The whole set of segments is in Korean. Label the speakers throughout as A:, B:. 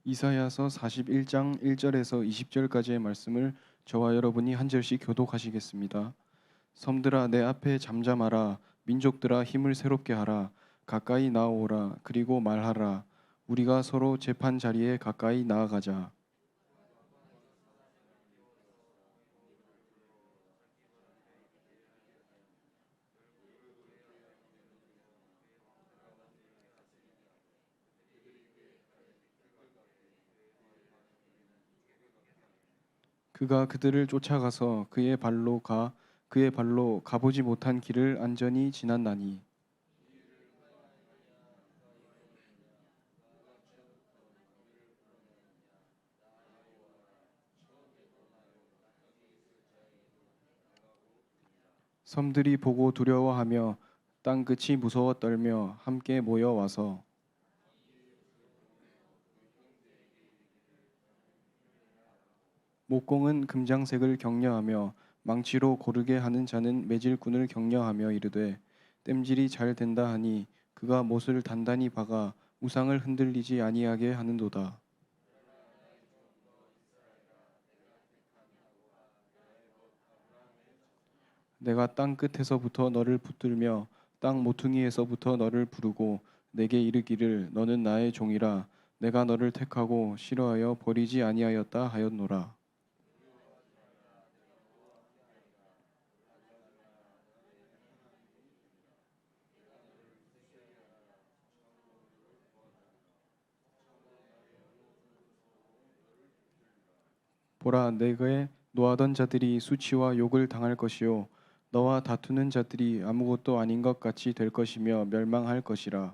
A: 이사야서 41장 1절에서 20절까지의 말씀을 저와 여러분이 한 절씩 교독하시겠습니다. 섬들아 내 앞에 잠잠하라. 민족들아 힘을 새롭게 하라. 가까이 나아오라. 그리고 말하라. 우리가 서로 재판 자리에 가까이 나아가자. 그가 그들을 쫓아가서 그의 발로 가보지 못한 길을 안전히 지났나니 섬들이 보고 두려워하며 땅 끝이 무서워 떨며 함께 모여와서 목공은 금장색을 격려하며 망치로 고르게 하는 자는 매질꾼을 격려하며 이르되 땜질이 잘 된다 하니 그가 못을 단단히 박아 우상을 흔들리지 아니하게 하는도다. 내가 땅 끝에서부터 너를 붙들며 땅 모퉁이에서부터 너를 부르고 내게 이르기를 너는 나의 종이라 내가 너를 택하고 싫어하여 버리지 아니하였다 하였노라. 보라 내게 노하던 자들이 수치와 욕을 당할 것이요 너와 다투는 자들이 아무것도 아닌 것 같이 될 것이며 멸망할 것이라.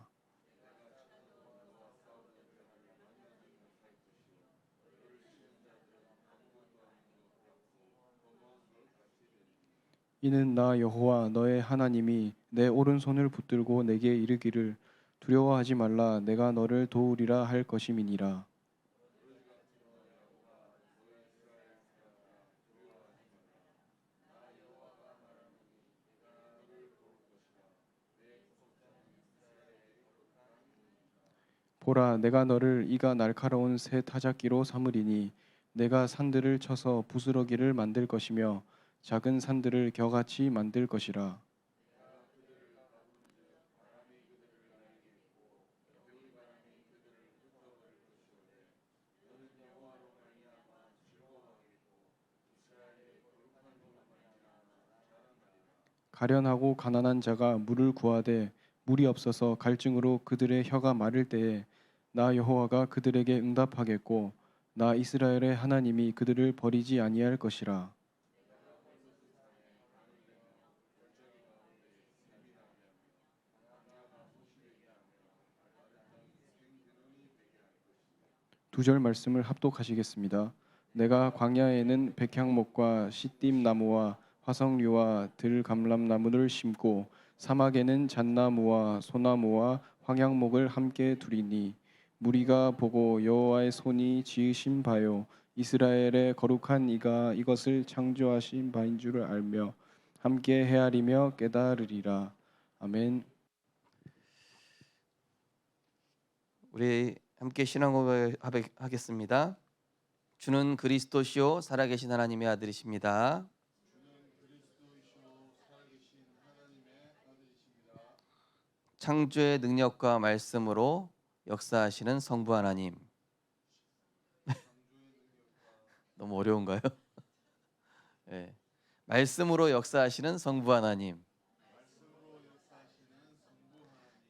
A: 이는 나 여호와 너의 하나님이 내 오른손을 붙들고 내게 이르기를 두려워하지 말라 내가 너를 도우리라 할 것임이니라. 보라 내가 너를 이가 날카로운 새 타작기로 삼으리니 내가 산들을 쳐서 부스러기를 만들 것이며 작은 산들을 겨같이 만들 것이라. 가련하고 가난한 자가 물을 구하되 물이 없어서 갈증으로 그들의 혀가 마를 때에 나 여호와가 그들에게 응답하겠고 나 이스라엘의 하나님이 그들을 버리지 아니할 것이라. 두 절 말씀을 합독하시겠습니다. 내가 광야에는 백향목과 시띠임 나무와 화석류와 들감람나무를 심고 사막에는 잣나무와 소나무와 황양목을 함께 두리니 무리가 보고 여호와의 손이 지으신 바요 이스라엘의 거룩한 이가 이것을 창조하신 바인 줄을 알며 함께 헤아리며 깨달으리라. 아멘.
B: 우리 함께 신앙 고백하겠습니다. 주는 그리스도시요 살아계신 하나님의 아들이십니다. 창조의 능력과 말씀으로 역사하시는 성부 하나님. 너무 어려운가요? 네. 말씀으로 역사하시는 성부 하나님.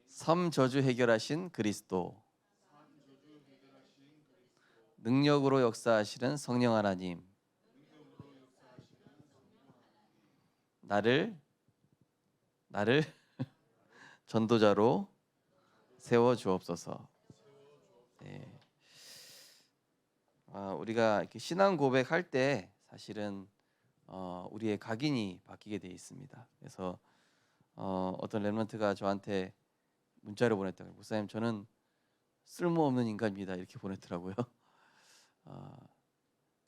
B: 섬 저주 해결하신 그리스도. 능력으로 역사하시는 성령 하나님. 나를 전도자로 세워 주옵소서. 네. 우리가 이렇게 신앙 고백할 때 사실은 우리의 각인이 바뀌게 되어 있습니다. 그래서 어떤 랩런트가 저한테 문자를 보냈다고요. 목사님 저는 쓸모없는 인간입니다. 이렇게 보냈더라고요.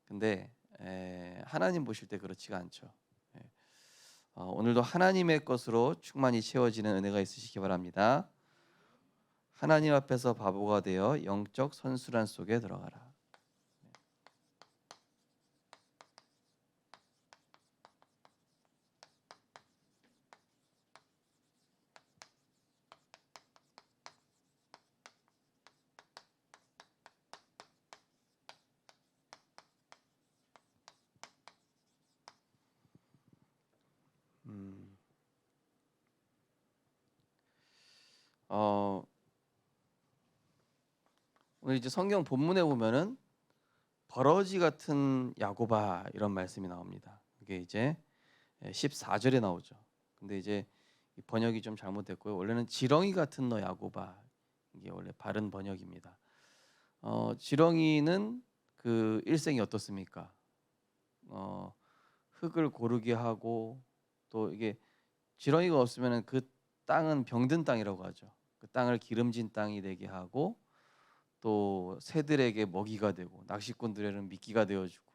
B: 근데 하나님 보실 때 그렇지가 않죠. 오늘도 하나님의 것으로 충만히 채워지는 은혜가 있으시기 바랍니다. 하나님 앞에서 바보가 되어 영적 선순환 속에 들어가라. 음, 어, 오늘 이제 성경 본문에 보면은 버러지 같은 야고바 이런 말씀이 나옵니다. 그게 이제 14절에 나오죠. 근데 이제 이 번역이 좀 잘못됐고요. 원래는 지렁이 같은 너 야고바, 이게 원래 바른 번역입니다. 지렁이는 그 일생이 어떻습니까? 흙을 고르게 하고, 또 이게 지렁이가 없으면은 그 땅은 병든 땅이라고 하죠. 그 땅을 기름진 땅이 되게 하고, 또 새들에게 먹이가 되고, 낚시꾼들에게는 미끼가 되어주고,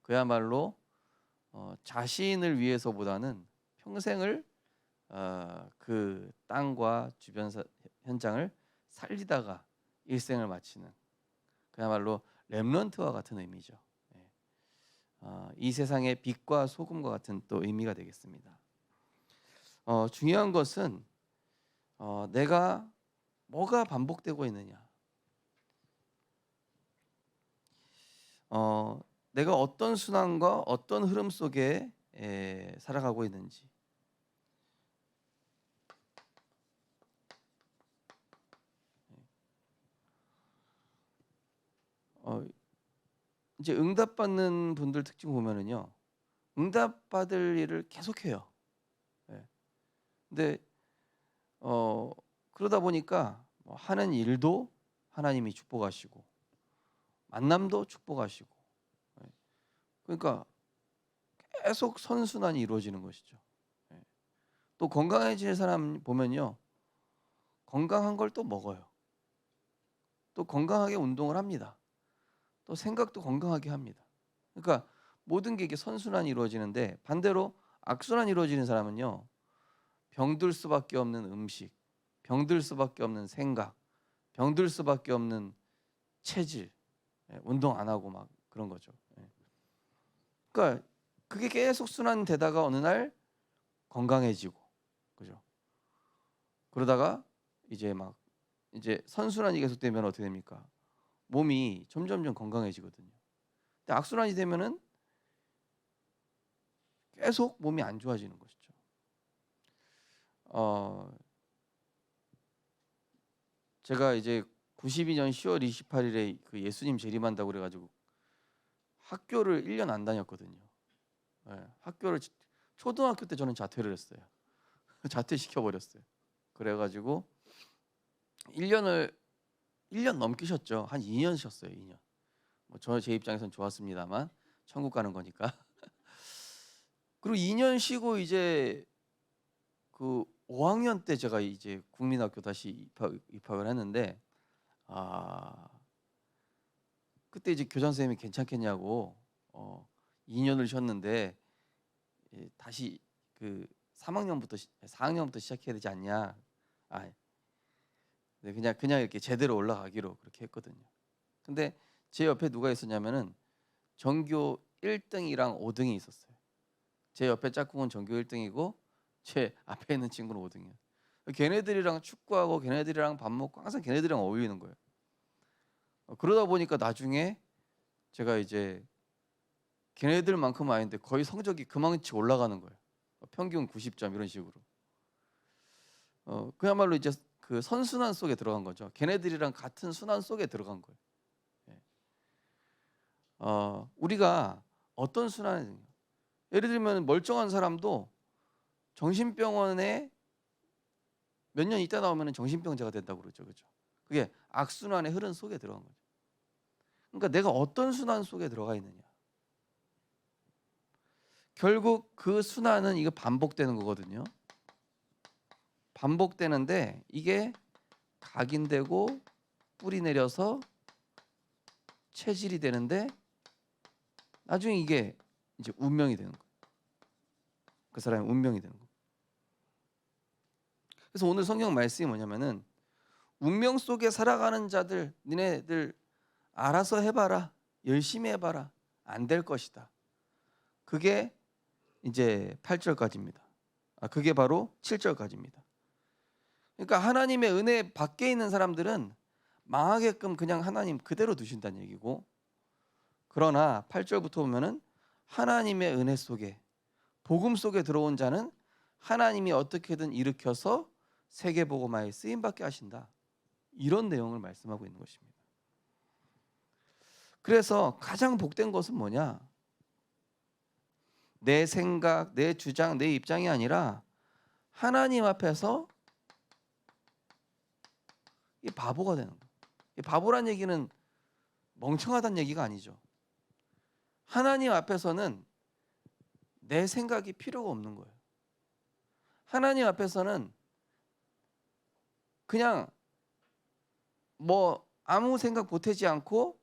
B: 그야말로 자신을 위해서보다는 평생을 그 땅과 주변 현장을 살리다가 일생을 마치는, 그야말로 렘넌트와 같은 의미죠. 예. 이 세상의 빛과 소금과 같은 또 의미가 되겠습니다. 중요한 것은 내가 뭐가 반복되고 있느냐, 내가 어떤 순환과 어떤 흐름 속에 살아가고 있는지. 어, 이제 응답받는 분들 특징 보면은요, 응답받을 일을 계속해요. 예. 근데 그러다 보니까 뭐 하는 일도 하나님이 축복하시고, 만남도 축복하시고, 예. 그러니까 계속 선순환이 이루어지는 것이죠. 예. 또 건강해질 사람 보면요, 건강한 걸 또 먹어요. 또 건강하게 운동을 합니다. 또 생각도 건강하게 합니다. 그러니까 모든 게 이게 선순환이 이루어지는데, 반대로 악순환이 이루어지는 사람은요, 병들 수밖에 없는 음식, 병들 수밖에 없는 생각, 병들 수밖에 없는 체질, 운동 안 하고 막 그런 거죠. 그러니까 그게 계속 순환되다가 어느 날 건강해지고, 그죠? 그러다가 이제 선순환이 계속되면 어떻게 됩니까? 몸이 점점점 건강해지거든요. 근데 악순환이 되면은 계속 몸이 안 좋아지는 것이죠. 제가 이제 92년 10월 28일에 그 예수님 재림한다고 그래가지고 학교를 1년 안 다녔거든요. 학교를 초등학교 때 저는 자퇴를 했어요. 자퇴시켜 버렸어요. 그래가지고 1년 넘게 쉬었죠. 한 2년 쉬었어요. 2년. 뭐 제 입장에선 좋았습니다만 천국 가는 거니까. 그리고 2년 쉬고 이제 그 5학년 때 제가 이제 국민학교 다시 입학을 했는데, 그때 이제 교장 선생님이 괜찮겠냐고 2년을 쉬었는데 다시 그 3학년부터 4학년부터 시작해야 되지 않냐. 네, 그냥 이렇게 제대로 올라가기로 그렇게 했거든요. 근데 제 옆에 누가 있었냐면은 전교 1등이랑 5등이 있었어요. 제 옆에 짝꿍은 전교 1등이고 제 앞에 있는 친구는 5등이에요. 걔네들이랑 축구하고 걔네들이랑 밥 먹고 항상 걔네들이랑 어울리는 거예요. 그러다 보니까 나중에 제가 이제 걔네들만큼은 아닌데 거의 성적이 그만치 올라가는 거예요. 평균 90점 이런 식으로. 그야말로 이제 그 선순환 속에 들어간 거죠. 걔네들이랑 같은 순환 속에 들어간 거예요. 우리가 어떤 순환이, 예를 들면 멀쩡한 사람도 정신병원에 몇 년 있다 나오면 정신병자가 된다고 그러죠. 그죠? 그게 악순환의 흐름 속에 들어간 거죠. 그러니까 내가 어떤 순환 속에 들어가 있느냐. 결국 그 순환은 이거 반복되는 거거든요. 반복되는데 이게 각인되고 뿌리 내려서 체질이 되는데 나중에 이게 이제 운명이 되는 거예요. 그 사람의 운명이 되는 거예요. 그래서 오늘 성경 말씀이 뭐냐면은 운명 속에 살아가는 자들, 니네들 알아서 해봐라, 열심히 해봐라, 안 될 것이다. 그게 이제 8절까지입니다. 그게 바로 7절까지입니다. 그러니까 하나님의 은혜 밖에 있는 사람들은 망하게끔 그냥 하나님 그대로 두신다는 얘기고, 그러나 8절부터 보면은 하나님의 은혜 속에, 복음 속에 들어온 자는 하나님이 어떻게든 일으켜서 세계복음화에 쓰임받게 하신다. 이런 내용을 말씀하고 있는 것입니다. 그래서 가장 복된 것은 뭐냐? 내 생각, 내 주장, 내 입장이 아니라 하나님 앞에서 이 바보가 되는 거예요. 이 바보란 얘기는 멍청하다는 얘기가 아니죠. 하나님 앞에서는 내 생각이 필요가 없는 거예요. 하나님 앞에서는 그냥 뭐 아무 생각 보태지 않고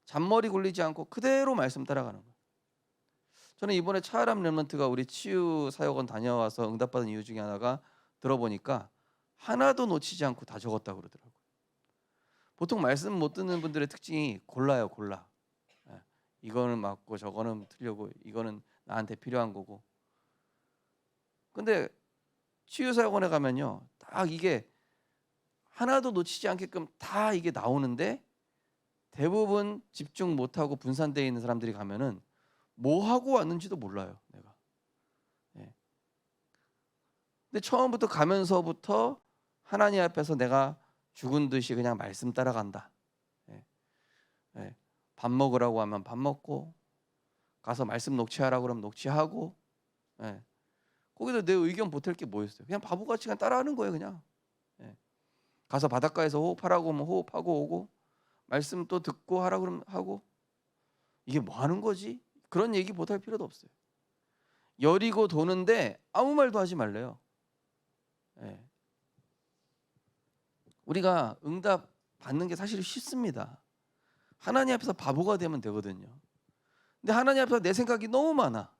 B: 잔머리 굴리지 않고 그대로 말씀 따라가는 거예요. 저는 이번에 차아람 렘넌트가 우리 치유 사역원 다녀와서 응답받은 이유 중에 하나가 들어보니까 하나도 놓치지 않고 다 적었다고 그러더라고요. 보통 말씀 못 듣는 분들의 특징이 골라요, 골라. 이거는 맞고 저거는 틀리고 이거는 나한테 필요한 거고. 근데 치유 사역원에 가면요, 딱 이게 하나도 놓치지 않게끔 다 이게 나오는데, 대부분 집중 못하고 분산되어 있는 사람들이 가면은 뭐 하고 왔는지도 몰라요, 내가. 근데 처음부터 가면서부터 하나님 앞에서 내가 죽은 듯이 그냥 말씀 따라간다. 밥 먹으라고 하면 밥 먹고, 가서 말씀 녹취하라고 그러면 녹취하고, 거기서 내 의견 보탤 게 뭐 있어요? 그냥 바보같이 그냥 따라하는 거예요, 그냥. 가서 바닷가에서 호흡하라고 하면 호흡하고 오고, 말씀 또 듣고 하라고 그러면 하고. 이게 뭐 하는 거지? 그런 얘기 못할 필요도 없어요. 여리고 도는데 아무 말도 하지 말래요. 우리가 응답 받는 게 사실 쉽습니다. 하나님 앞에서 바보가 되면 되거든요. 근데 하나님 앞에서 내 생각이 너무 많아.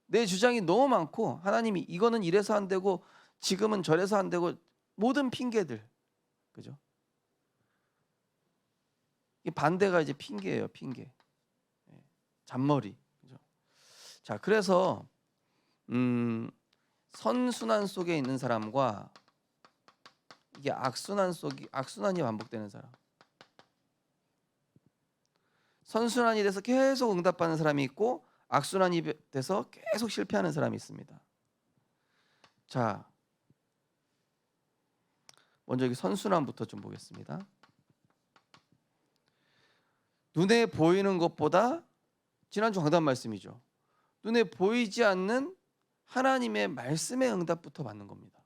B: 내 주장이 너무 많고, 하나님이 이거는 이래서 안 되고 지금은 저래서 안 되고, 모든 핑계들. 그죠? 이 반대가 이제 핑계예요, 핑계. 잔머리. 그죠? 자, 그래서 선순환 속에 있는 사람과 이게 악순환이 반복되는 사람. 선순환이 돼서 계속 응답받는 사람이 있고, 악순환이 돼서 계속 실패하는 사람이 있습니다. 자, 먼저 여기 선순환부터 좀 보겠습니다. 눈에 보이는 것보다, 지난주 강단 말씀이죠, 눈에 보이지 않는 하나님의 말씀의 응답부터 받는 겁니다.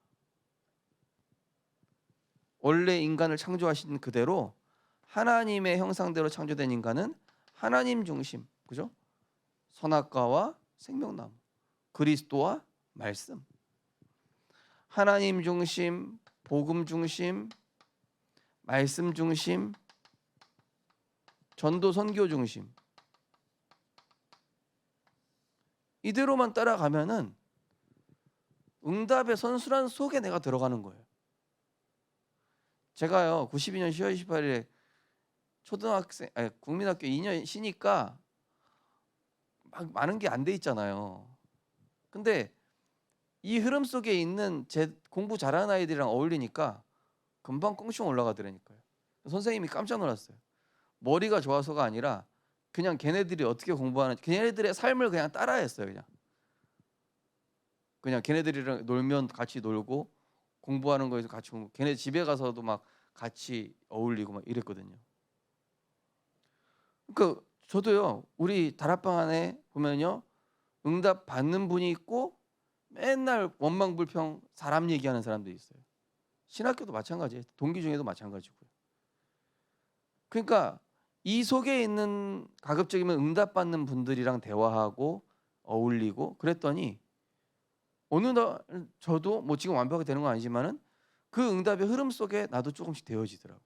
B: 원래 인간을 창조하신 그대로 하나님의 형상대로 창조된 인간은 하나님 중심, 그죠? 선악과와 생명나무, 그리스도와 말씀, 하나님 중심, 복음 중심, 말씀 중심, 전도 선교 중심, 이대로만 따라가면은 응답의 선순환 속에 내가 들어가는 거예요. 제가요 92년 10월 28일에 국민학교 2년 쉬니까 막 많은 게 안 돼 있잖아요. 근데 이 흐름 속에 있는 제 공부 잘하는 아이들이랑 어울리니까 금방 껑충 올라가더라니까요. 선생님이 깜짝 놀랐어요. 머리가 좋아서가 아니라 그냥 걔네들이 어떻게 공부하는지, 걔네들의 삶을 그냥 따라했어요. 그냥 걔네들이랑 놀면 같이 놀고, 공부하는 거에서 같이 공부, 걔네 집에 가서도 막 같이 어울리고 막 이랬거든요. 그러니까 저도요, 우리 다락방 안에 보면요, 응답 받는 분이 있고 맨날 원망불평 사람 얘기하는 사람도 있어요. 신학교도 마찬가지예요. 동기 중에도 마찬가지고요. 그러니까 이 속에 있는, 가급적이면 응답받는 분들이랑 대화하고 어울리고 그랬더니, 어느 날 저도 뭐 지금 완벽하게 되는 건 아니지만은 그 응답의 흐름 속에 나도 조금씩 되어지더라고요.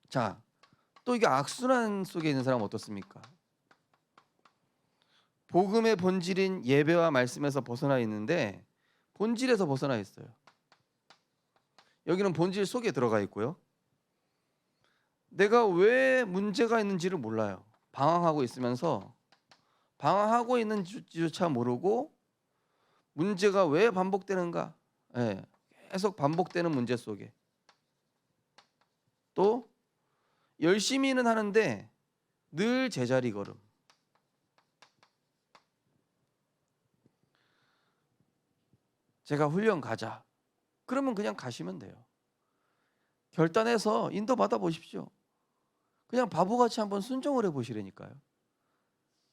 B: 자, 또 이게 악순환 속에 있는 사람은 어떻습니까? 복음의 본질인 예배와 말씀에서 벗어나 있는데 본질에서 벗어나 있어요. 여기는 본질 속에 들어가 있고요. 내가 왜 문제가 있는지를 몰라요. 방황하고 있으면서 방황하고 있는지조차 모르고 문제가 왜 반복되는가? 예, 계속 반복되는 문제 속에 또 열심히는 하는데 늘 제자리 걸음. 제가 훈련 가자. 그러면 그냥 가시면 돼요. 결단해서 인도 받아 보십시오. 그냥 바보같이 한번 순종을 해보시라니까요.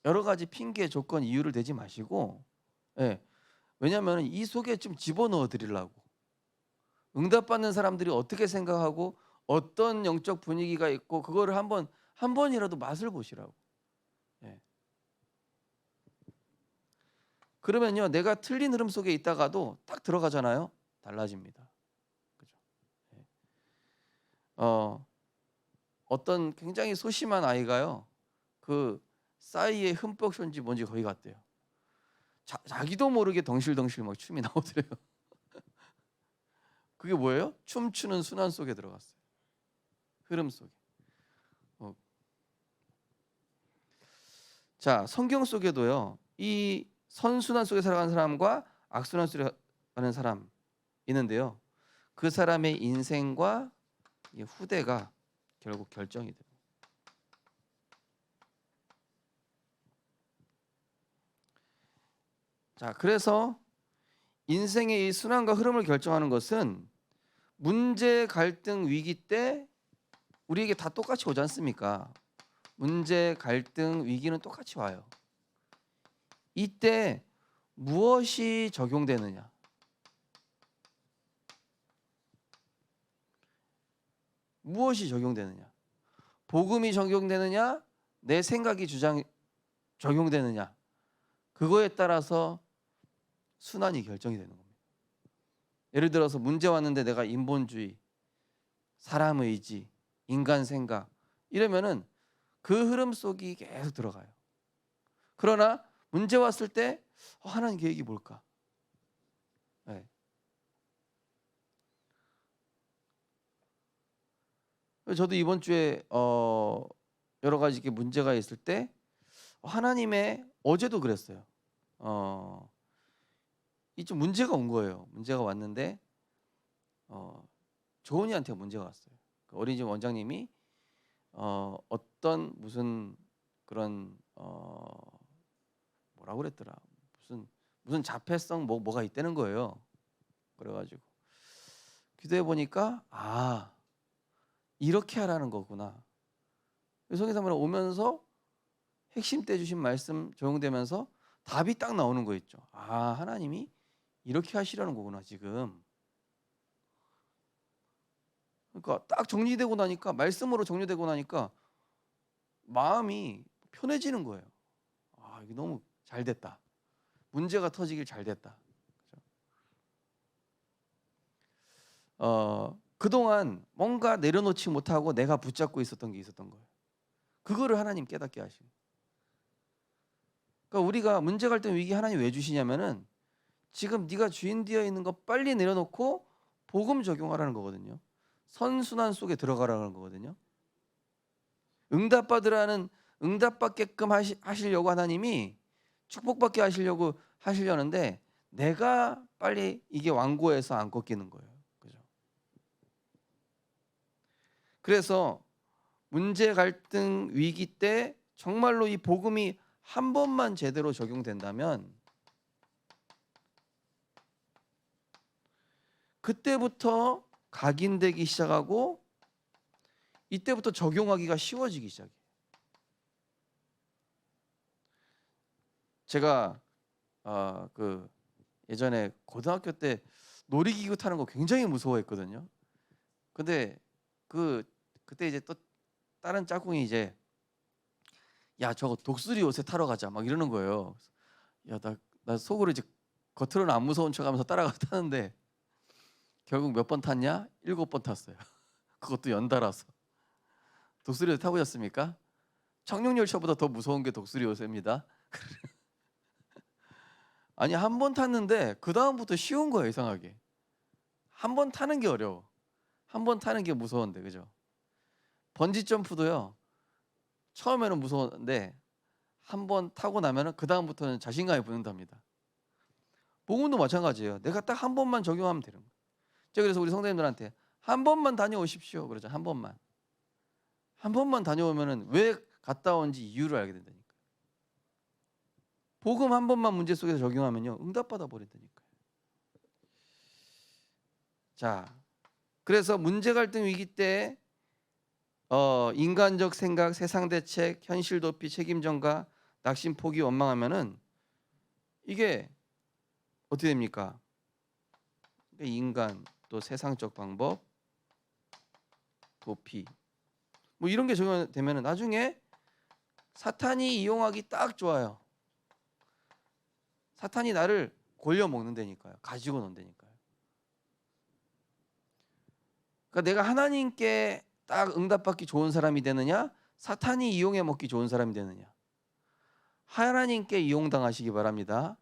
B: 여러 가지 핑계, 조건, 이유를 대지 마시고, 예, 왜냐하면 이 속에 좀 집어넣어 드리려고. 응답받는 사람들이 어떻게 생각하고 어떤 영적 분위기가 있고 그거를 한 번이라도 맛을 보시라고. 예. 그러면요, 내가 틀린 흐름 속에 있다가도 딱 들어가잖아요. 달라집니다. 그죠? 예. 어떤 굉장히 소심한 아이가요, 그 싸이의 흠뻑 쇼인지 뭔지 거기 갔대요. 자기도 모르게 덩실덩실 막 춤이 나오더래요. 그게 뭐예요? 춤추는 순환 속에 들어갔어요. 흐름 속에. 어. 자, 성경 속에도요, 이 선순환 속에 살아가는 사람과 악순환 속에 가는 사람 있는데요. 그 사람의 인생과 이 후대가 결국 결정이 돼요. 자, 그래서 인생의 이 순환과 흐름을 결정하는 것은 문제, 갈등, 위기 때 우리에게 다 똑같이 오지 않습니까? 문제, 갈등, 위기는 똑같이 와요. 이때 무엇이 적용되느냐? 무엇이 적용되느냐? 복음이 적용되느냐? 내 생각이 적용되느냐? 그거에 따라서 순환이 결정이 되는 겁니다. 예를 들어서 문제 왔는데 내가 인본주의, 사람 의지, 인간 생각 이러면은 그 흐름 속이 계속 들어가요. 그러나 문제 왔을 때 하나님 계획이 뭘까? 네. 저도 이번 주에 여러 가지 이렇게 문제가 있을 때 하나님의 어제도 그랬어요. 이 좀 문제가 온 거예요. 문제가 왔는데 조은이한테 문제가 왔어요. 그 어린이집 원장님이 어떤 무슨 그런 뭐라고 그랬더라. 무슨 자폐성 뭐가 있다는 거예요. 그래가지고 기도해 보니까 이렇게 하라는 거구나. 성경사님 오면서 핵심 때 주신 말씀 적용되면서 답이 딱 나오는 거 있죠. 하나님이 이렇게 하시라는 거구나 지금. 그러니까 딱 정리되고 나니까 말씀으로 정리되고 나니까 마음이 편해지는 거예요. 이게 너무 잘 됐다. 문제가 터지길 잘 됐다. 그동안 뭔가 내려놓지 못하고 내가 붙잡고 있었던 게 있었던 거예요. 그거를 하나님 깨닫게 하시는. 그러니까 우리가 문제 갈등 위기 하나님 왜 주시냐면은 지금 네가 주인 되어 있는 거 빨리 내려놓고 복음 적용하라는 거거든요. 선순환 속에 들어가라는 거거든요. 응답받게끔 하시려고 하나님이 축복받게 하시려는데 내가 빨리 이게 완고해서 안 꺾이는 거예요. 그죠? 그래서 문제 갈등 위기 때 정말로 이 복음이 한 번만 제대로 적용된다면 그때부터 각인되기 시작하고 이때부터 적용하기가 쉬워지기 시작해요. 제가 예전에 고등학교 때 놀이기구 타는 거 굉장히 무서워했거든요. 근데 그때 이제 또 다른 짝꿍이 이제 야 저거 독수리 요새 타러 가자 막 이러는 거예요. 야 나 속으로 이제 겉으로는 안 무서운 척하면서 따라가 타는데 결국 몇 번 탔냐? 7번 탔어요. 그것도 연달아서. 독수리 요새 타보셨습니까? 청룡열차보다 더 무서운 게 독수리 요새입니다. 아니 한 번 탔는데 그 다음부터 쉬운 거예요. 이상하게 한 번 타는 게 어려워. 한 번 타는 게 무서운데, 그죠? 번지 점프도요. 처음에는 무서웠는데 한 번 타고 나면은 그 다음부터는 자신감이 붙는답니다. 복음도 마찬가지예요. 내가 딱 한 번만 적용하면 되는 거예요. 제가 그래서 우리 성도님들한테 한 번만 다녀오십시오. 그러죠. 한 번만. 한 번만 다녀오면은 왜 갔다 온지 이유를 알게 된다니까요. 복음 한 번만 문제 속에서 적용하면요, 응답받아 버린다니까요. 자, 그래서 문제 갈등 위기 때 인간적 생각, 세상 대책, 현실 도피, 책임 전가, 낙심 포기, 원망하면은 이게 어떻게 됩니까? 인간 또 세상적 방법, 도피, 뭐 이런 게 적용되면은 나중에 사탄이 이용하기 딱 좋아요. 사탄이 나를 골려 먹는다니까요. 가지고 논다니까요. 그러니까 내가 하나님께 딱 응답받기 좋은 사람이 되느냐, 사탄이 이용해 먹기 좋은 사람이 되느냐. 하나님께 이용당하시기 바랍니다.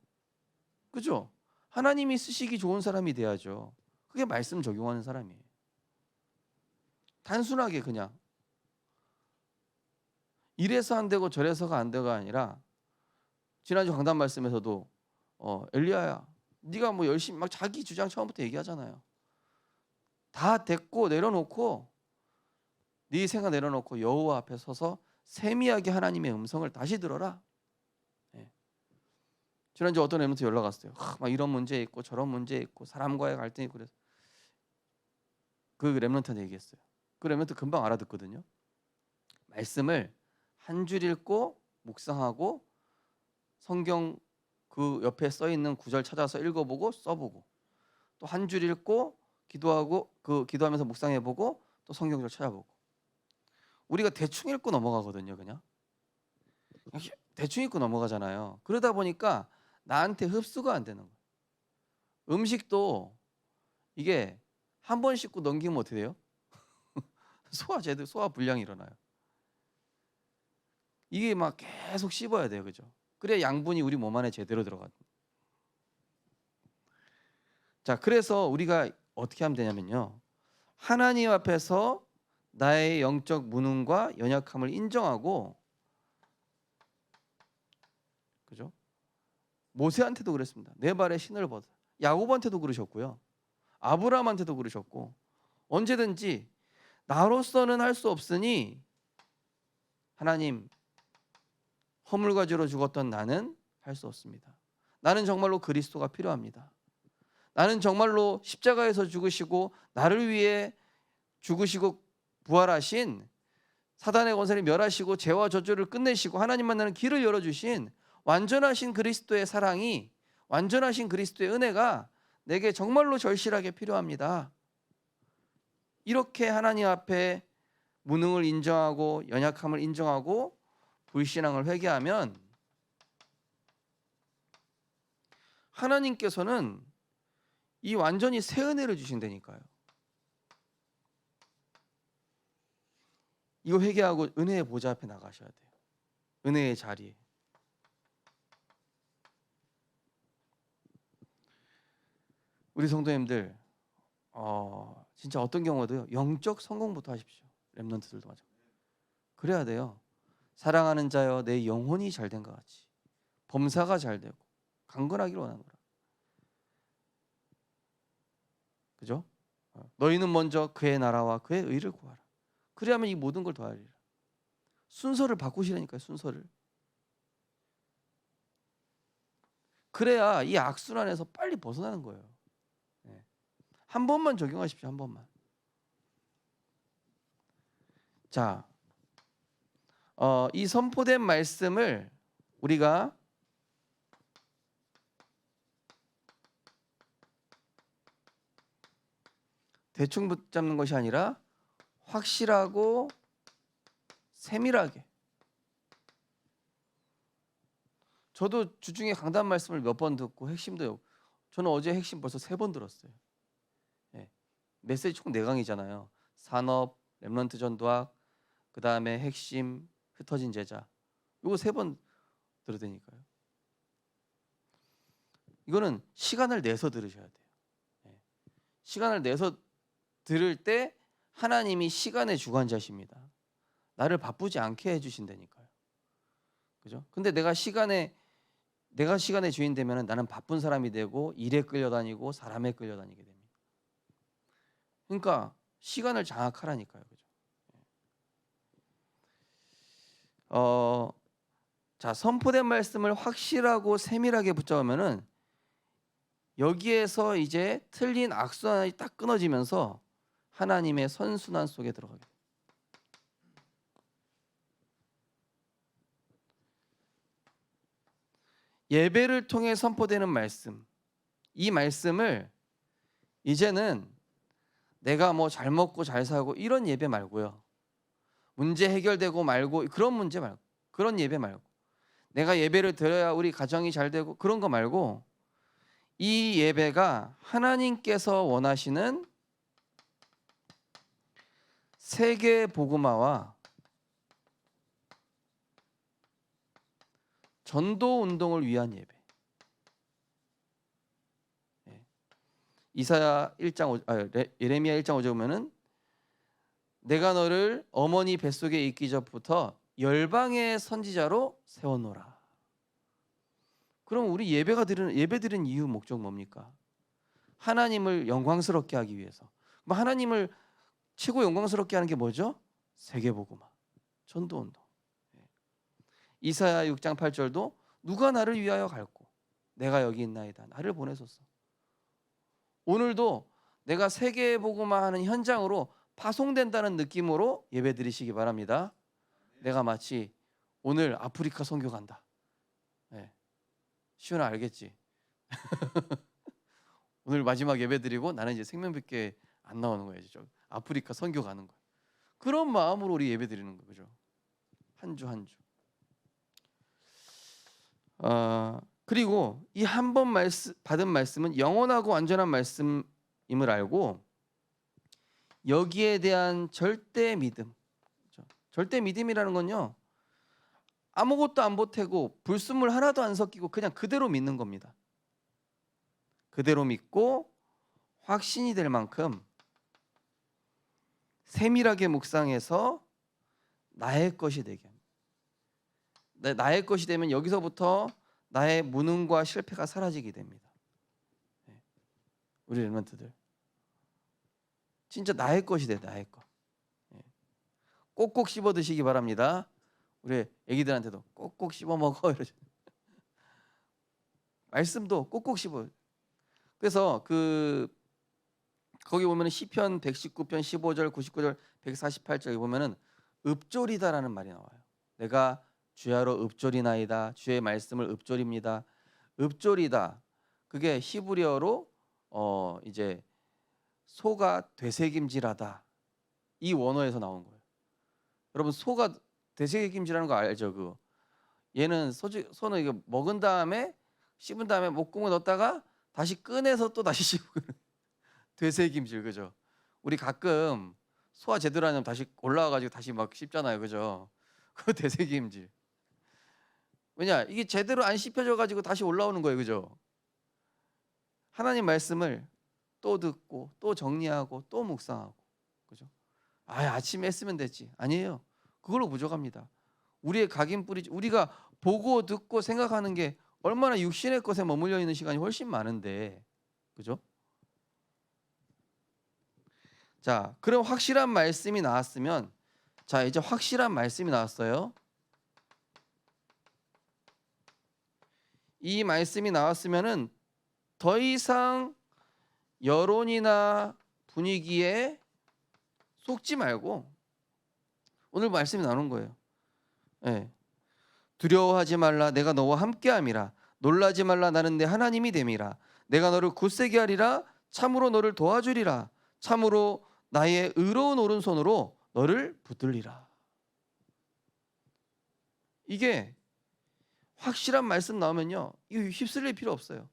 B: 그죠? 하나님이 쓰시기 좋은 사람이 돼야죠. 그게 말씀 적용하는 사람이에요. 단순하게 그냥 이래서 안 되고 저래서가 안 되가 아니라, 지난주 강단 말씀에서도 엘리야야, 네가 뭐 열심히 막 자기 주장 처음부터 얘기하잖아요. 다 됐고 내려놓고, 네 생각 내려놓고 여호와 앞에 서서 세미하게 하나님의 음성을 다시 들어라. 예. 지난주 어떤 렘넌트 연락 왔어요. 막 이런 문제 있고 저런 문제 있고 사람과의 갈등이 있고, 그래서 그 렘넌트한테 얘기했어요. 그 렘넌트 금방 알아듣거든요. 말씀을 한 줄 읽고 묵상하고 성경 그 옆에 써 있는 구절 찾아서 읽어보고 써보고, 또 한 줄 읽고 기도하고 그 기도하면서 묵상해보고 또 성경절 찾아보고. 우리가 대충 읽고 넘어가거든요. 그냥 대충 읽고 넘어가잖아요. 그러다 보니까 나한테 흡수가 안 되는 거예요. 음식도 이게 한 번 씹고 넘기면 어떻게 돼요? 소화 불량이 일어나요. 이게 막 계속 씹어야 돼요. 그죠? 그래야 양분이 우리 몸 안에 제대로 들어가요. 자, 그래서 우리가 어떻게 하면 되냐면요, 하나님 앞에서 나의 영적 무능과 연약함을 인정하고, 그죠? 모세한테도 그랬습니다. 내 발에 신을 벗어. 야곱한테도 그러셨고요. 아브라함한테도 그러셨고, 언제든지 나로서는 할 수 없으니 하나님, 허물과지로 죽었던 나는 할 수 없습니다. 나는 정말로 그리스도가 필요합니다. 나는 정말로 십자가에서 죽으시고 나를 위해 죽으시고 부활하신, 사단의 권세를 멸하시고 죄와 저주를 끝내시고 하나님 만나는 길을 열어주신 완전하신 그리스도의 사랑이, 완전하신 그리스도의 은혜가 내게 정말로 절실하게 필요합니다. 이렇게 하나님 앞에 무능을 인정하고 연약함을 인정하고 불신앙을 회개하면 하나님께서는 이 완전히 새 은혜를 주신다니까요. 이거 회개하고 은혜의 보좌 앞에 나가셔야 돼요. 은혜의 자리에. 우리 성도님들, 진짜 어떤 경우도요, 영적 성공부터 하십시오. 렘넌트들도 마찬가지. 그래야 돼요. 사랑하는 자여, 내 영혼이 잘된 것 같이 범사가 잘 되고 강건하기를 원하노라. 그죠? 너희는 먼저 그의 나라와 그의 의를 구하라. 그래야만 이 모든 걸 더하리라. 순서를 바꾸시라니까요. 순서를. 그래야 이 악순환에서 빨리 벗어나는 거예요. 네. 한 번만 적용하십시오. 한 번만. 자, 이 선포된 말씀을 우리가 대충 붙잡는 것이 아니라 확실하고 세밀하게. 저도 주중에 강단 말씀을 몇 번 듣고 핵심도, 저는 어제 핵심 벌써 3번 들었어요. 네. 메시지 총 4강이잖아요. 산업, 렘넌트 전도학, 그 다음에 핵심, 흩어진 제자. 이거 3번 들으니까요. 이거는 시간을 내서 들으셔야 돼요. 네. 시간을 내서 들을 때 하나님이 시간의 주관자십니다. 나를 바쁘지 않게 해주신다니까요. 그죠? 근데 내가 시간의 주인 되면 나는 바쁜 사람이 되고 일에 끌려다니고 사람에 끌려다니게 됩니다. 그러니까 시간을 장악하라니까요. 그죠? 자, 선포된 말씀을 확실하고 세밀하게 붙잡으면은 여기에서 이제 틀린 악순환이 딱 끊어지면서 하나님의 선순환 속에 들어가게 돼요. 예배를 통해 선포되는 말씀, 이 말씀을 이제는 내가 뭐 잘 먹고 잘 살고 이런 예배 말고요, 문제 해결되고 말고 그런 문제 말고, 그런 예배 말고, 내가 예배를 드려야 우리 가정이 잘 되고 그런 거 말고, 이 예배가 하나님께서 원하시는 세계 복음화와 전도 운동을 위한 예배. 이사야 1장 예레미야 1장 5절 보면은 내가 너를 어머니 뱃속에 있기 전부터 열방의 선지자로 세워놓으라. 그럼 우리 예배 드리는 이유 목적 뭡니까? 하나님을 영광스럽게 하기 위해서. 그럼 하나님을 최고 영광스럽게 하는 게 뭐죠? 세계복음화, 전도운동. 이사야 6장 8절도 누가 나를 위하여 갈고 내가 여기 있나이다. 나를 보내소서. 오늘도 내가 세계복음화하는 현장으로 파송된다는 느낌으로 예배 드리시기 바랍니다. 내가 마치 오늘 아프리카 선교 간다. 시온아 알겠지? 오늘 마지막 예배 드리고 나는 이제 생명빛교회 안 나오는 거예요. 아프리카 선교 가는 거예요. 그런 마음으로 우리 예배 드리는 거죠. 한 주 한 주. 그리고 이 한 번 받은 말씀은 영원하고 완전한 말씀임을 알고 여기에 대한 절대 믿음. 절대 믿음이라는 건요, 아무것도 안 보태고 불순물 하나도 안 섞이고 그냥 그대로 믿는 겁니다. 그대로 믿고 확신이 될 만큼 세밀하게 묵상해서 나의 것이 되게 합니다. 나의 것이 되면 여기서부터 나의 무능과 실패가 사라지게 됩니다. 우리 렘넌트들 진짜 나의 것이 돼. 나의 것. 꼭꼭 씹어 드시기 바랍니다. 우리 애기들한테도 꼭꼭 씹어 먹어 이러죠. 말씀도 꼭꼭 씹어. 그래서 거기 보면은 시편 119편 15절 99절 148절에 보면은 읍조리다라는 말이 나와요. 내가 주야로 읍조리나이다. 주의 말씀을 읍조립니다. 읍조리다. 그게 히브리어로 이제 소가 되새김질하다. 이 원어에서 나온 거예요. 여러분 소가 되새김질하는 거 알죠? 얘는 소는 이거 먹은 다음에 씹은 다음에 목구멍에 넣었다가 다시 꺼내서 또 다시 씹고 되새김질, 그죠? 우리 가끔 소화 제대로 하면 다시 올라와가지고 다시 막 씹잖아요, 그죠? 그 되새김질. 왜냐? 이게 제대로 안 씹혀져가지고 다시 올라오는 거예요, 그죠? 하나님 말씀을 또 듣고 또 정리하고 또 묵상하고, 그죠? 아침에 쓰면 됐지. 아니에요. 그걸로 부족합니다. 우리의 각인뿌리, 우리가 보고 듣고 생각하는 게 얼마나 육신의 것에 머물러 있는 시간이 훨씬 많은데, 그죠? 자, 그럼 확실한 말씀이 나왔으면, 자, 이제 확실한 말씀이 나왔어요. 이 말씀이 나왔으면은 더 이상 여론이나 분위기에 속지 말고 오늘 말씀이 나오는 거예요. 두려워하지 말라. 내가 너와 함께함이라. 놀라지 말라. 나는 내 하나님이 됨이라. 내가 너를 굳세게 하리라. 참으로 너를 도와주리라. 참으로 나의 의로운 오른손으로 너를 붙들리라. 이게 확실한 말씀 나오면요, 이거 휩쓸릴 필요 없어요.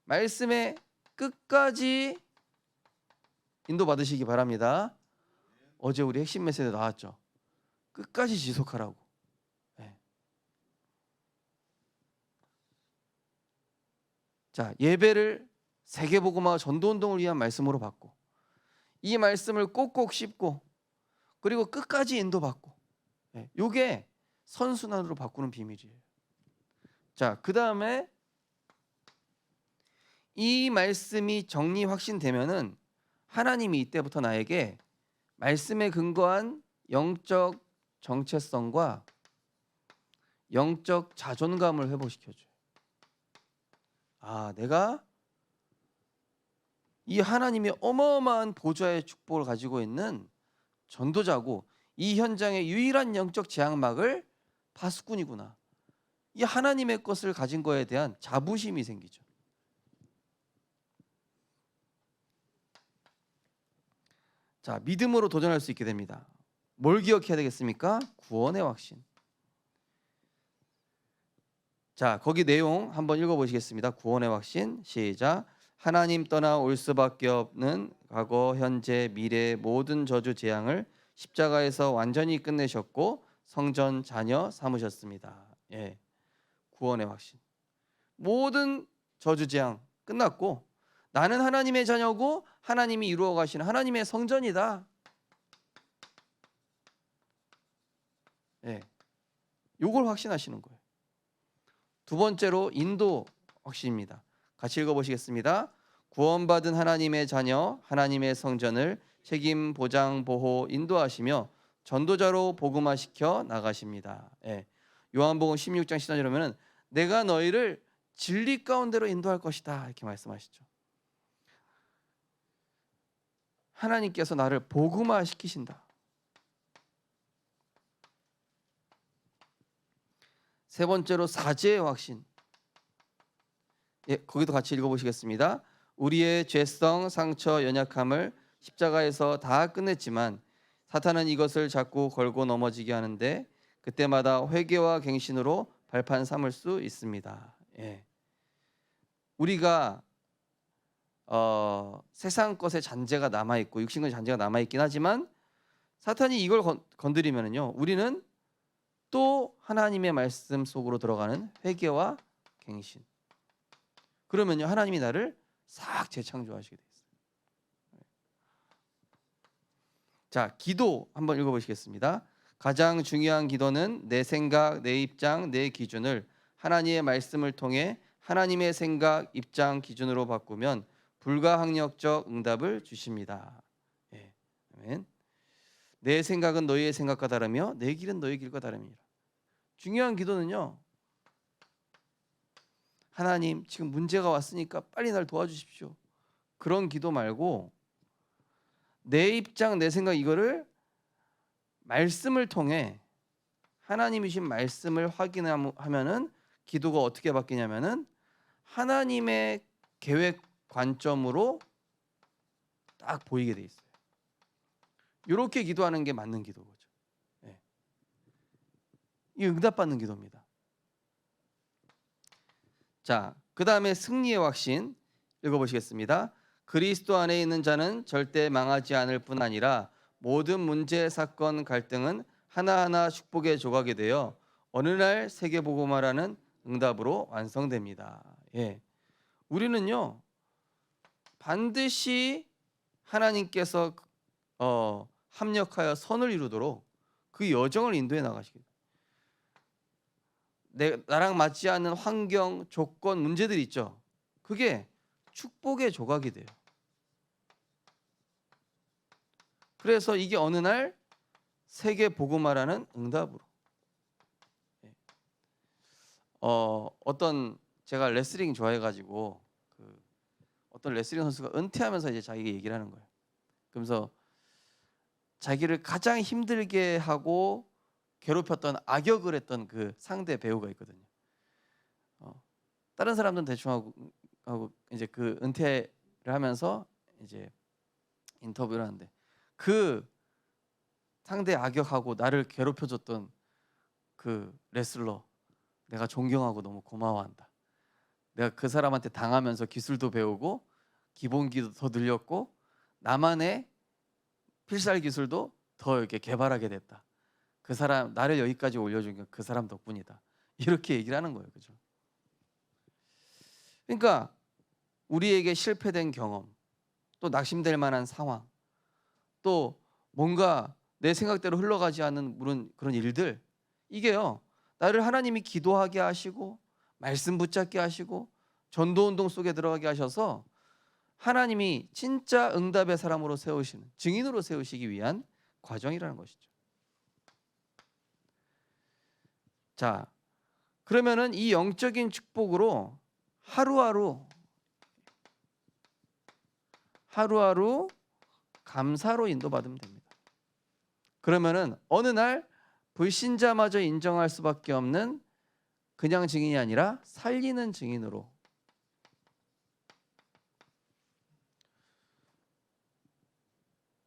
B: 말씀의 끝까지 인도받으시기 바랍니다. 어제 우리 핵심 메시지 나왔죠. 끝까지 지속하라고. 자, 예배를 세계복음화 전도운동을 위한 말씀으로 받고, 이 말씀을 꼭꼭 씹고 그리고 끝까지 인도받고, 이게 선순환으로 바꾸는 비밀이에요. 자, 그 다음에 이 말씀이 정리 확신되면은 하나님이 이때부터 나에게 말씀에 근거한 영적 정체성과 영적 자존감을 회복시켜줘요. 아, 내가 이 하나님의 어마어마한 보좌의 축복을 가지고 있는 전도자고 이 현장의 유일한 영적 제약막을 파수꾼이구나. 이 하나님의 것을 가진 거에 대한 자부심이 생기죠. 자, 믿음으로 도전할 수 있게 됩니다. 뭘 기억해야 되겠습니까? 구원의 확신. 자, 거기 내용 한번 읽어보시겠습니다. 구원의 확신. 시작. 하나님 떠나 올 수밖에 없는 과거, 현재, 미래 모든 저주 재앙을 십자가에서 완전히 끝내셨고 성전 자녀 삼으셨습니다. 예, 구원의 확신. 모든 저주 재앙 끝났고 나는 하나님의 자녀고 하나님이 이루어 가시는 하나님의 성전이다. 예, 요걸 확신하시는 거예요. 두 번째로 인도 확신입니다. 같이 읽어보시겠습니다. 구원받은 하나님의 자녀, 하나님의 성전을 책임, 보장, 보호, 인도하시며 전도자로 복음화시켜 나가십니다. 예. 요한복음 16장 14절에 보면 내가 너희를 진리 가운데로 인도할 것이다 이렇게 말씀하시죠. 하나님께서 나를 복음화시키신다. 세 번째로 사죄의 확신. 예, 거기도 같이 읽어보시겠습니다. 우리의 죄성, 상처, 연약함을 십자가에서 다 끝냈지만 사탄은 이것을 자꾸 걸고 넘어지게 하는데 그때마다 회개와 갱신으로 발판 삼을 수 있습니다. 예. 우리가 세상 것의 잔재가 남아 있고 육신의 잔재가 남아 있긴 하지만 사탄이 이걸 건드리면은요, 우리는 또 하나님의 말씀 속으로 들어가는 회개와 갱신. 그러면요, 하나님이 나를 싹 재창조하시게 돼 있어요. 자, 기도 한번 읽어보시겠습니다. 가장 중요한 기도는 내 생각, 내 입장, 내 기준을 하나님의 말씀을 통해 하나님의 생각, 입장, 기준으로 바꾸면 불가항력적 응답을 주십니다. 예, 아멘. 내 생각은 너희의 생각과 다르며 내 길은 너희 길과 다름이라. 중요한 기도는요, 하나님 지금 문제가 왔으니까 빨리 날 도와주십시오. 그런 기도 말고 내 입장, 내 생각 이거를 말씀을 통해 하나님이신 말씀을 확인하면은 기도가 어떻게 바뀌냐면은 하나님의 계획 관점으로 딱 보이게 돼 있어요. 이렇게 기도하는 게 맞는 기도죠. 네. 이 응답받는 기도입니다. 자, 그 다음에 승리의 확신 읽어보시겠습니다. 그리스도 안에 있는 자는 절대 망하지 않을 뿐 아니라 모든 문제, 사건, 갈등은 하나하나 축복의 조각이 되어 어느 날 세계복음화라는 응답으로 완성됩니다. 예, 우리는요 반드시 하나님께서 합력하여 선을 이루도록 그 여정을 인도해 나가시게 돼요. 나랑 맞지 않는 환경, 조건, 문제들이 있죠. 그게 축복의 조각이 돼요. 그래서 이게 어느 날 세계 복음화라는 응답으로. 어떤 제가 레슬링 좋아해가지고 어떤 레슬링 선수가 은퇴하면서 이제 자기가 얘기를 하는 거예요. 그러면서 자기를 가장 힘들게 하고 괴롭혔던 악역을 했던 그 상대 배우가 있거든요. 다른 사람들은 대충 하고 이제 그 은퇴를 하면서 이제 인터뷰를 하는데 그 상대 악역하고 나를 괴롭혀줬던 그 레슬러 내가 존경하고 너무 고마워한다. 내가 그 사람한테 당하면서 기술도 배우고 기본기도 더 늘렸고 나만의 필살 기술도 더 이렇게 개발하게 됐다. 그 사람 나를 여기까지 올려준 게 그 사람 덕분이다. 이렇게 얘기를 하는 거예요, 그죠? 그러니까 우리에게 실패된 경험, 또 낙심될 만한 상황, 또 뭔가 내 생각대로 흘러가지 않는 그런 일들, 이게요 나를 하나님이 기도하게 하시고 말씀 붙잡게 하시고 전도운동 속에 들어가게 하셔서 하나님이 진짜 응답의 사람으로 세우시는, 증인으로 세우시기 위한 과정이라는 것이죠. 자, 그러면은 이 영적인 축복으로 하루하루 감사로 인도받으면 됩니다. 그러면은 어느 날 불신자마저 인정할 수밖에 없는 그냥 증인이 아니라 살리는 증인으로,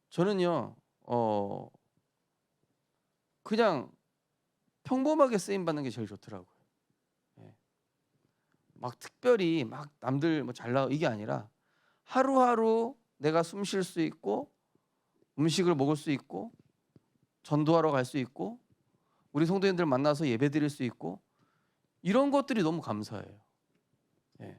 B: 저는요 그냥 평범하게 쓰임 받는 게 제일 좋더라고요. 예. 막 특별히 막 남들 뭐 잘나 이게 아니라 하루하루 내가 숨 쉴 수 있고 음식을 먹을 수 있고 전도하러 갈 수 있고 우리 성도님들 만나서 예배 드릴 수 있고 이런 것들이 너무 감사해요. 예.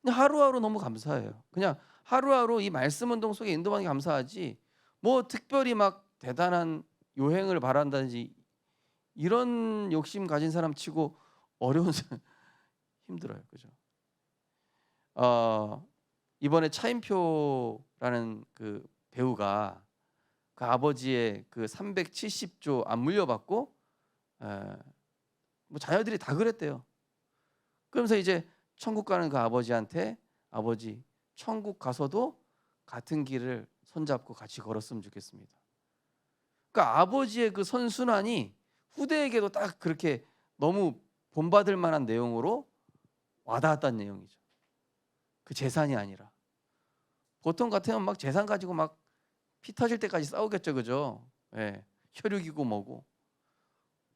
B: 그냥 하루하루 너무 감사해요. 그냥 하루하루 이 말씀 운동 속에 인도받는 게 감사하지, 뭐 특별히 막 대단한 요행을 바란다든지 이런 욕심 가진 사람 치고 어려운 사람 힘들어요. 그죠? 이번에 차인표라는 그 배우가 그 아버지의 그 370조 안 물려받고 뭐 자녀들이 다 그랬대요. 그러면서 이제 천국 가는 그 아버지한테, 아버지 천국 가서도 같은 길을 손잡고 같이 걸었으면 좋겠습니다. 그러니까 아버지의 그 선순환이 후대에게도 딱 그렇게 너무 본받을 만한 내용으로 와닿았다는 내용이죠. 그 재산이 아니라. 보통 같으면 막 재산 가지고 막 피 터질 때까지 싸우겠죠, 그죠? 예, 혈육이고 뭐고.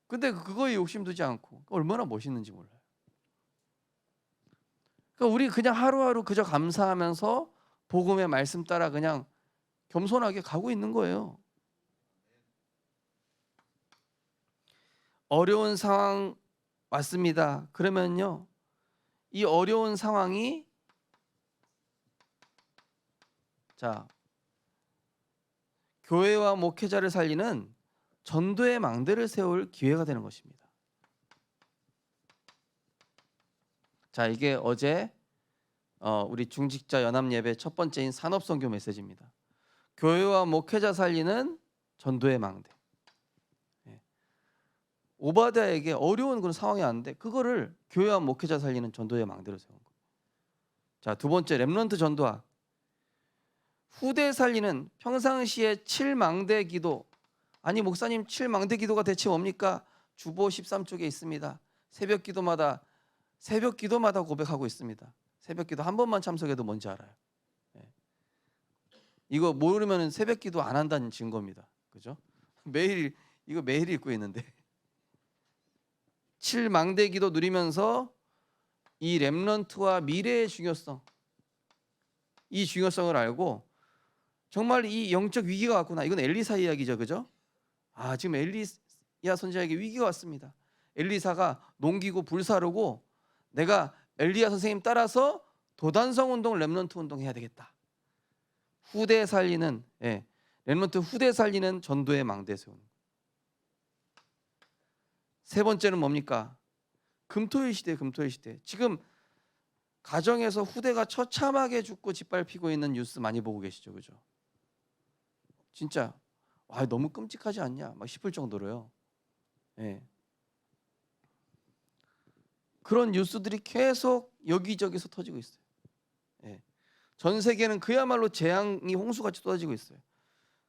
B: 근데 그거에 욕심 두지 않고 얼마나 멋있는지 몰라요. 그러니까 우리 그냥 하루하루 그저 감사하면서 복음의 말씀 따라 그냥 겸손하게 가고 있는 거예요. 어려운 상황 왔습니다. 그러면요, 이 어려운 상황이 자 교회와 목회자를 살리는 전도의 망대를 세울 기회가 되는 것입니다. 자, 이게 어제 우리 중직자 연합 예배 첫 번째인 산업선교 메시지입니다. 교회와 목회자 살리는 전도의 망대. 예. 오바댜에게 어려운 그런 상황이 왔는데 그거를 교회와 목회자 살리는 전도의 망대로 세운 거예요. 자, 두 번째 렘넌트 전도학. 후대 살리는 평상시에 7망대 기도. 아니 목사님 7망대 기도가 대체 뭡니까? 주보 13쪽에 있습니다. 새벽 기도마다 고백하고 있습니다. 새벽 기도 한 번만 참석해도 뭔지 알아요. 예. 이거 모르면 새벽 기도 안 한다는 증거입니다. 그죠? 매일 읽고 있는데 7망대 기도 누리면서 이 렘넌트와 미래의 중요성, 이 중요성을 알고 정말 이 영적 위기가 왔구나. 이건 엘리사 이야기죠, 그죠? 지금 엘리야 선지자에게 위기가 왔습니다. 엘리사가 농기고 불사르고 내가 엘리야 선생님 따라서 도단성 운동, 렘넌트 운동 해야 되겠다. 후대 살리는, 렘넌트 후대 살리는 전도의 망대 세우는. 세 번째는 뭡니까? 금토일 시대. 지금 가정에서 후대가 처참하게 죽고 짓밟히고 있는 뉴스 많이 보고 계시죠, 그죠? 진짜 너무 끔찍하지 않냐 막 싶을 정도로요. 예. 그런 뉴스들이 계속 여기저기서 터지고 있어요. 예. 전 세계는 그야말로 재앙이 홍수같이 쏟아지고 있어요.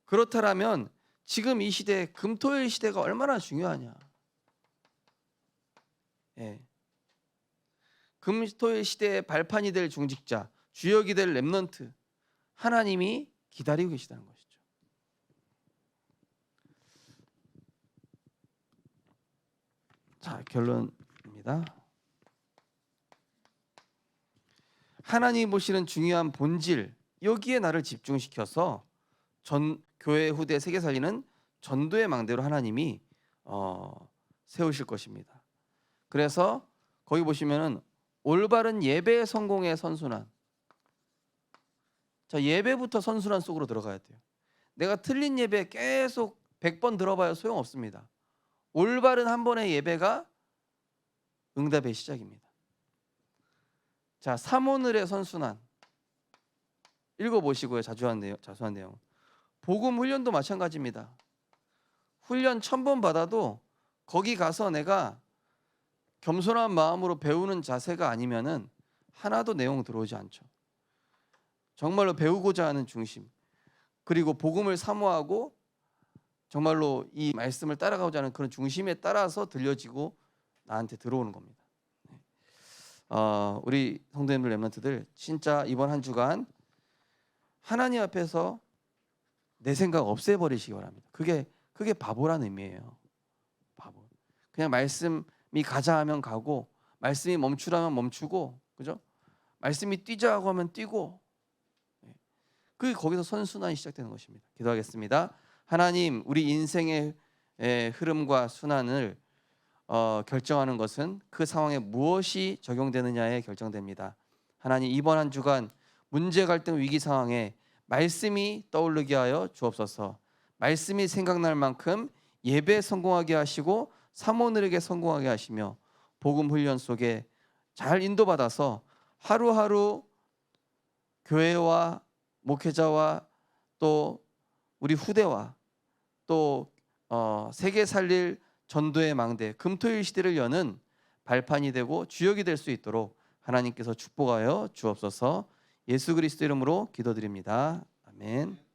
B: 그렇다면 지금 이 시대, 금토일 시대가 얼마나 중요하냐. 예. 금토일 시대의 발판이 될 중직자, 주역이 될 렘넌트, 하나님이 기다리고 계시다는 것이죠. 자, 결론입니다. 하나님이 보시는 중요한 본질, 여기에 나를 집중시켜서 교회 후대 세계 살리는 전도의 망대로 하나님이 세우실 것입니다. 그래서 거기 보시면은 올바른 예배 성공의 선순환. 자, 예배부터 선순환 속으로 들어가야 돼요. 내가 틀린 예배 계속 100번 들어봐야 소용없습니다. 올바른 한 번의 예배가 응답의 시작입니다. 자, 삼오늘의 선순환 읽어보시고요. 자수한 내용. 복음 훈련도 마찬가지입니다. 훈련 1000번 받아도 거기 가서 내가 겸손한 마음으로 배우는 자세가 아니면은 하나도 내용 들어오지 않죠. 정말로 배우고자 하는 중심, 그리고 복음을 사모하고 정말로 이 말씀을 따라가고자 하는 그런 중심에 따라서 들려지고 나한테 들어오는 겁니다. 우리 성도님들 렘넌트들 진짜 이번 한 주간 하나님 앞에서 내 생각 없애버리시기 바랍니다. 그게 바보라는 의미예요. 바보. 그냥 말씀이 가자 하면 가고, 말씀이 멈추라면 멈추고, 그죠? 말씀이 뛰자고 하면 뛰고, 그게 거기서 선순환이 시작되는 것입니다. 기도하겠습니다. 하나님, 우리 인생의 흐름과 순환을 결정하는 것은 그 상황에 무엇이 적용되느냐에 결정됩니다. 하나님, 이번 한 주간 문제, 갈등, 위기 상황에 말씀이 떠오르게 하여 주옵소서. 말씀이 생각날 만큼 예배 성공하게 하시고 사모늘에게 성공하게 하시며 복음 훈련 속에 잘 인도받아서 하루하루 교회와 목회자와 또 우리 후대와 또 세계 살릴 전도의 망대 금토일 시대를 여는 발판이 되고 주역이 될 수 있도록 하나님께서 축복하여 주옵소서. 예수 그리스도 이름으로 기도드립니다. 아멘.